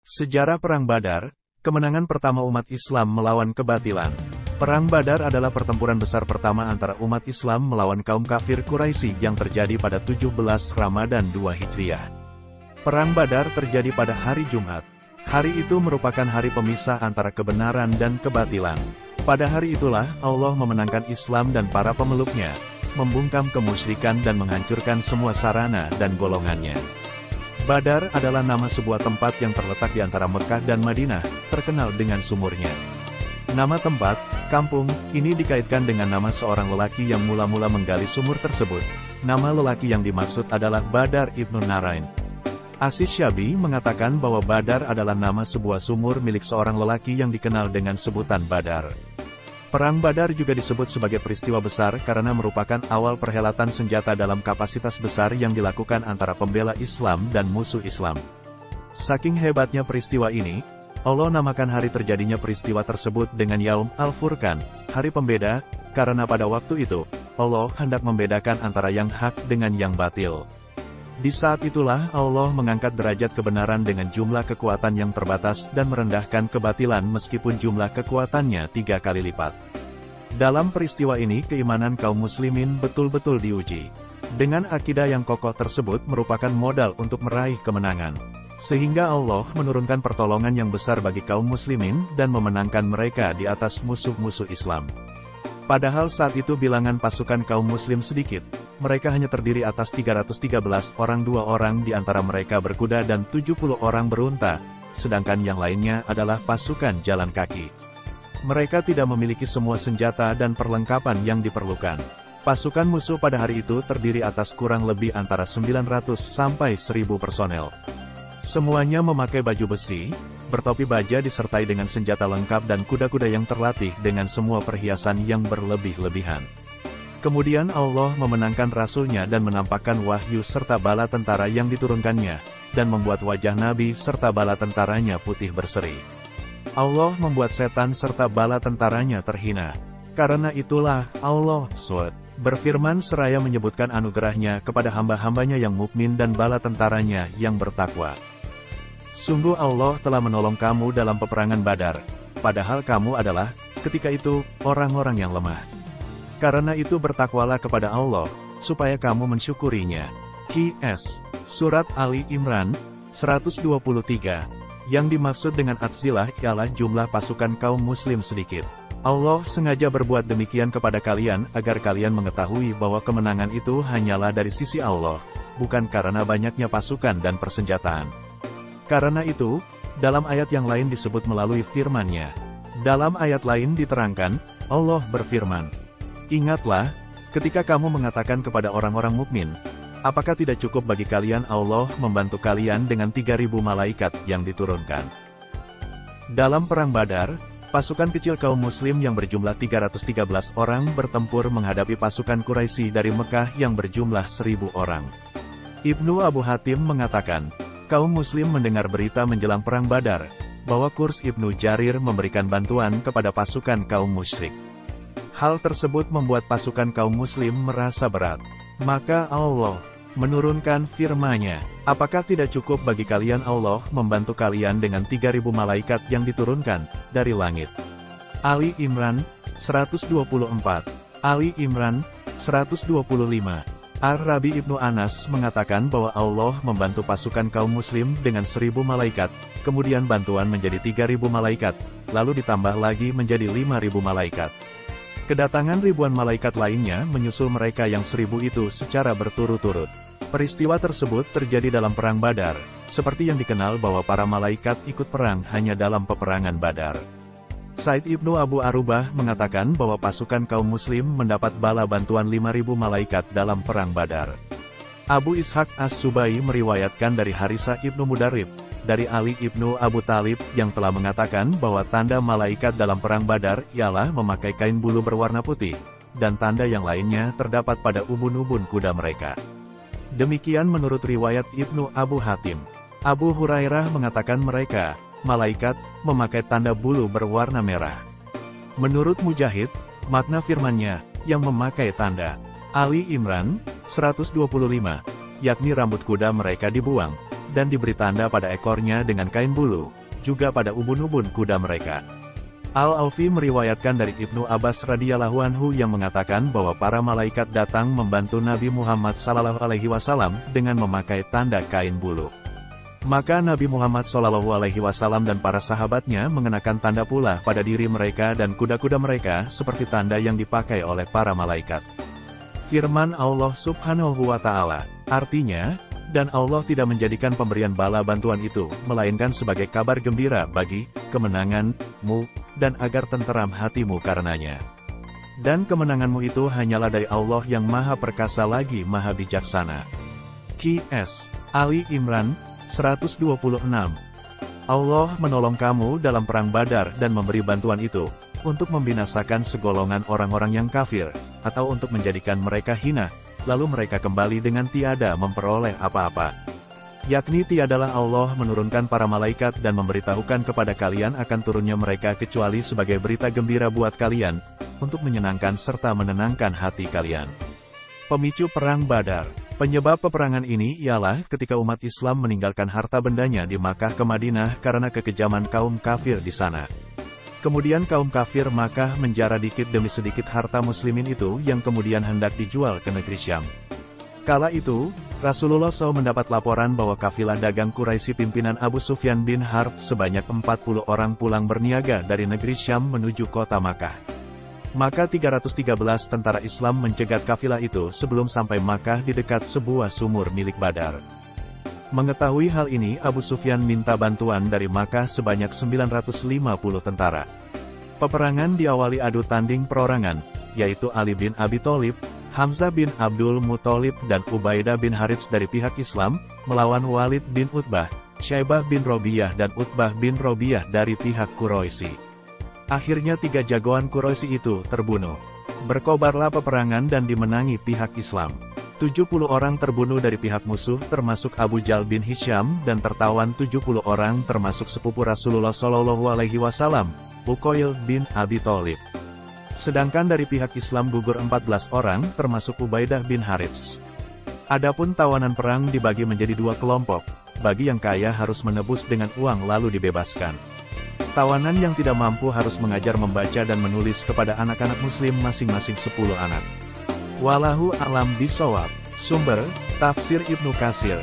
Sejarah Perang Badar, kemenangan pertama umat Islam melawan kebatilan. Perang Badar adalah pertempuran besar pertama antara umat Islam melawan kaum kafir Quraisy yang terjadi pada 17 Ramadan 2 Hijriah. Perang Badar terjadi pada hari Jumat. Hari itu merupakan hari pemisah antara kebenaran dan kebatilan. Pada hari itulah Allah memenangkan Islam dan para pemeluknya, membungkam kemusyrikan dan menghancurkan semua sarana dan golongannya. Badar adalah nama sebuah tempat yang terletak di antara Mekah dan Madinah, terkenal dengan sumurnya. Nama tempat, kampung, ini dikaitkan dengan nama seorang lelaki yang mula-mula menggali sumur tersebut. Nama lelaki yang dimaksud adalah Badar ibnu Narain. As-Syabi mengatakan bahwa Badar adalah nama sebuah sumur milik seorang lelaki yang dikenal dengan sebutan Badar. Perang Badar juga disebut sebagai peristiwa besar karena merupakan awal perhelatan senjata dalam kapasitas besar yang dilakukan antara pembela Islam dan musuh Islam. Saking hebatnya peristiwa ini, Allah namakan hari terjadinya peristiwa tersebut dengan Yaum Al-Furqan, hari pembeda, karena pada waktu itu, Allah hendak membedakan antara yang hak dengan yang batil. Di saat itulah Allah mengangkat derajat kebenaran dengan jumlah kekuatan yang terbatas dan merendahkan kebatilan meskipun jumlah kekuatannya 3 kali lipat. Dalam peristiwa ini keimanan kaum muslimin betul-betul diuji. Dengan akidah yang kokoh tersebut merupakan modal untuk meraih kemenangan. Sehingga Allah menurunkan pertolongan yang besar bagi kaum muslimin dan memenangkan mereka di atas musuh-musuh Islam. Padahal saat itu bilangan pasukan kaum muslim sedikit, mereka hanya terdiri atas 313 orang, 2 orang di antara mereka berkuda dan 70 orang berunta, sedangkan yang lainnya adalah pasukan jalan kaki. Mereka tidak memiliki semua senjata dan perlengkapan yang diperlukan. Pasukan musuh pada hari itu terdiri atas kurang lebih antara 900 sampai 1000 personel. Semuanya memakai baju besi, bertopi baja disertai dengan senjata lengkap dan kuda-kuda yang terlatih dengan semua perhiasan yang berlebih-lebihan. Kemudian Allah memenangkan Rasul-Nya dan menampakkan wahyu serta bala tentara yang diturunkannya, dan membuat wajah Nabi serta bala tentaranya putih berseri. Allah membuat setan serta bala tentaranya terhina. Karena itulah Allah SWT berfirman seraya menyebutkan anugerahnya kepada hamba-hambanya yang mukmin dan bala tentaranya yang bertakwa. Sungguh Allah telah menolong kamu dalam peperangan Badar, padahal kamu adalah, ketika itu, orang-orang yang lemah. Karena itu bertakwalah kepada Allah, supaya kamu mensyukurinya. Qs. Surat Ali Imran, 123. Yang dimaksud dengan Atzilah ialah jumlah pasukan kaum muslim sedikit. Allah sengaja berbuat demikian kepada kalian agar kalian mengetahui bahwa kemenangan itu hanyalah dari sisi Allah, bukan karena banyaknya pasukan dan persenjataan. Karena itu, dalam ayat yang lain disebut melalui firman-Nya. Dalam ayat lain diterangkan, Allah berfirman, "Ingatlah, ketika kamu mengatakan kepada orang-orang mukmin, apakah tidak cukup bagi kalian Allah membantu kalian dengan 3.000 malaikat yang diturunkan?" Dalam Perang Badar, pasukan kecil kaum muslim yang berjumlah 313 orang bertempur menghadapi pasukan Quraisy dari Mekah yang berjumlah 1000 orang. Ibnu Abu Hatim mengatakan, kaum muslim mendengar berita menjelang Perang Badar, bahwa Qurs Ibnu Jarir memberikan bantuan kepada pasukan kaum musyrik. Hal tersebut membuat pasukan kaum muslim merasa berat. Maka Allah menurunkan firman-Nya, apakah tidak cukup bagi kalian Allah membantu kalian dengan 3.000 malaikat yang diturunkan dari langit? Ali Imran, 124. Ali Imran, 125. Ar-Rabi Ibnu Anas mengatakan bahwa Allah membantu pasukan kaum muslim dengan 1000 malaikat, kemudian bantuan menjadi 3000 malaikat, lalu ditambah lagi menjadi 5000 malaikat. Kedatangan ribuan malaikat lainnya menyusul mereka yang 1000 itu secara berturut-turut. Peristiwa tersebut terjadi dalam Perang Badar, seperti yang dikenal bahwa para malaikat ikut perang hanya dalam peperangan Badar. Said Ibnu Abu Arubah mengatakan bahwa pasukan kaum muslim mendapat bala bantuan 5000 malaikat dalam Perang Badar. Abu Ishaq As-Subai meriwayatkan dari Harisa Ibnu Mudarrib, dari Ali Ibnu Abu Talib yang telah mengatakan bahwa tanda malaikat dalam Perang Badar ialah memakai kain bulu berwarna putih, dan tanda yang lainnya terdapat pada ubun-ubun kuda mereka. Demikian menurut riwayat Ibnu Abu Hatim. Abu Hurairah mengatakan mereka, malaikat, memakai tanda bulu berwarna merah. Menurut Mujahid, makna firman-Nya, yang memakai tanda. Ali Imran, 125, yakni rambut kuda mereka dibuang, dan diberi tanda pada ekornya dengan kain bulu, juga pada ubun-ubun kuda mereka. Al-Aufi meriwayatkan dari Ibnu Abbas radhiyallahu anhu yang mengatakan bahwa para malaikat datang membantu Nabi Muhammad SAW dengan memakai tanda kain bulu. Maka Nabi Muhammad SAW dan para sahabatnya mengenakan tanda pula pada diri mereka dan kuda-kuda mereka seperti tanda yang dipakai oleh para malaikat. Firman Allah Subhanahu wa Ta'ala, artinya, dan Allah tidak menjadikan pemberian bala bantuan itu, melainkan sebagai kabar gembira bagi kemenanganmu, dan agar tenteram hatimu karenanya. Dan kemenanganmu itu hanyalah dari Allah yang Maha Perkasa lagi Maha Bijaksana. Qs. Ali Imran 126. Allah menolong kamu dalam perang Badar dan memberi bantuan itu, untuk membinasakan segolongan orang-orang yang kafir, atau untuk menjadikan mereka hina, lalu mereka kembali dengan tiada memperoleh apa-apa. Yakni tiadalah Allah menurunkan para malaikat dan memberitahukan kepada kalian akan turunnya mereka kecuali sebagai berita gembira buat kalian, untuk menyenangkan serta menenangkan hati kalian. Pemicu Perang Badar. Penyebab peperangan ini ialah ketika umat Islam meninggalkan harta bendanya di Makkah ke Madinah karena kekejaman kaum kafir di sana. Kemudian kaum kafir Makkah menjara dikit demi sedikit harta muslimin itu yang kemudian hendak dijual ke negeri Syam. Kala itu, Rasulullah SAW mendapat laporan bahwa kafilah dagang Quraisy pimpinan Abu Sufyan bin Harb sebanyak 40 orang pulang berniaga dari negeri Syam menuju kota Makkah. Maka 313 tentara Islam mencegat kafilah itu sebelum sampai Makkah di dekat sebuah sumur milik Badar. Mengetahui hal ini Abu Sufyan minta bantuan dari Makkah sebanyak 950 tentara. Peperangan diawali adu tanding perorangan, yaitu Ali bin Abi Thalib, Hamzah bin Abdul Muthalib dan Ubaidah bin Harits dari pihak Islam, melawan Walid bin Utbah, Syaibah bin Robiyah dan Utbah bin Robiyah dari pihak Quraisy. Akhirnya 3 jagoan Quraisy itu terbunuh. Berkobarlah peperangan dan dimenangi pihak Islam. 70 orang terbunuh dari pihak musuh termasuk Abu Jal bin Hisham dan tertawan 70 orang termasuk sepupu Rasulullah SAW, Uqail bin Abi Thalib. Sedangkan dari pihak Islam gugur 14 orang termasuk Ubaidah bin Harits. Adapun tawanan perang dibagi menjadi 2 kelompok, bagi yang kaya harus menebus dengan uang lalu dibebaskan. Tawanan yang tidak mampu harus mengajar membaca dan menulis kepada anak-anak muslim masing-masing 10 anak. Wallahu a'lam bishawab. Sumber, Tafsir Ibnu Katsir.